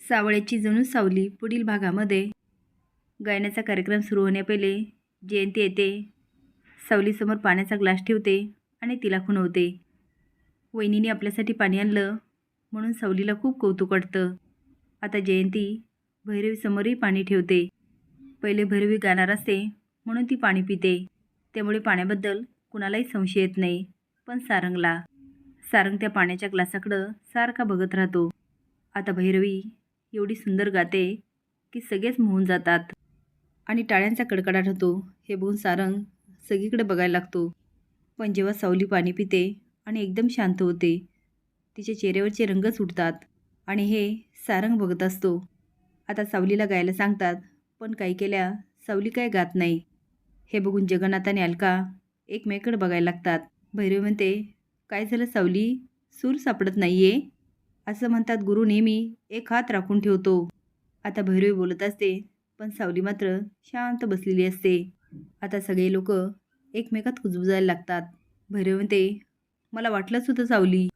सावळ्याची जणू सावली पुढील भागामध्ये गायनाचा कार्यक्रम सुरू होण्यापहिले जयंती येते. सावलीसमोर पाण्याचा ग्लास ठेवते आणि तिला खुणवते. वहिनीने आपल्यासाठी पाणी आणलं म्हणून सावलीला खूप कौतुक वाटतं. आता जयंती भैरवीसमोरही पाणी ठेवते. पहिले भैरवी गाणार असते म्हणून ती पाणी पिते. त्यामुळे पाण्याबद्दल कुणालाही संशय येत नाही. पण सारंग त्या पाण्याच्या ग्लासाकडं सारखा बघत राहतो. आता भैरवी एवढी सुंदर गाते की सगळेच मोहून जातात आणि टाळ्यांचा कडकडाट होतो. हे बघून सारंग सगळीकडे बघायला लागतो. पण जेव्हा सावली पाणी पिते आणि एकदम शांत होते, तिच्या चेहऱ्यावरचे रंगच उठतात आणि हे सारंग बघत असतो. आता सावलीला गायला सांगतात, पण काही केल्या सावली काय गात नाही. हे बघून जगन्नाथ आणि अलका एकमेकांकडे बघायला लागतात. भैरवी म्हणते, काय झालं सावली, सूर सापडत नाहीये? असं म्हणतात गुरु नेहमी एक हात राखून ठेवतो. आता भैरवी बोलत असते, पण सावली मात्र शांत बसलेली असते. आता सगळे लोक एकमेकात कुजबुजायला लागतात. भैरवी म्हणते, मला वाटलंच होतं सावली,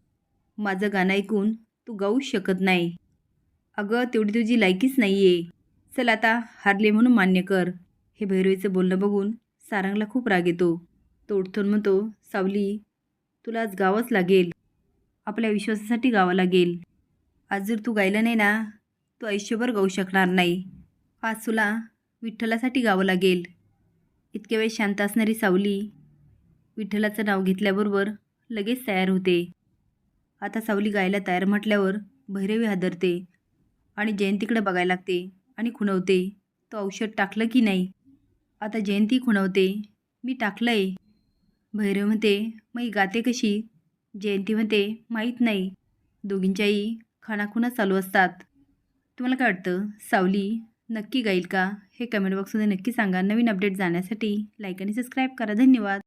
माझं गाणं ऐकून तू गाऊच शकत नाही. अगं तेवढी तुझी लायकीच नाही आहे. चल आता हारले म्हणून मान्य कर. हे भैरवीचं बोलणं बघून सारंगला खूप राग येतो. तो उठून म्हणतो, सावली तुला आज गावंच लागेल. आपल्या विश्वासासाठी गावं लागेल. आज जर तू गायलं नाही ना, तू आयुष्यभर गाऊ शकणार नाही. आज तुला विठ्ठलासाठी गावं लागेल. इतक्या वेळ शांत असणारी सावली विठ्ठलाचं नाव घेतल्याबरोबर लगेच तयार होते. आता सावली गायला तयार म्हटल्यावर भैरवी हादरते आणि जयंतीकडे बघायला लागते आणि खुणवते, तो औषध टाकलं की नाही? आता जयंती खुणवते, मी टाकलंय. भैरवी म्हणते, मग ही गाते कशी? जयंती म्हणते, माहीत नाही. दोघींच्याही खाणाखुणा चालू असतात. तुम्हाला काय वाटतं, सावली नक्की गाईल का? हे कमेंट बॉक्समध्ये नक्की सांगा. नवीन अपडेट जाण्यासाठी लाईक आणि सबस्क्राईब करा. धन्यवाद.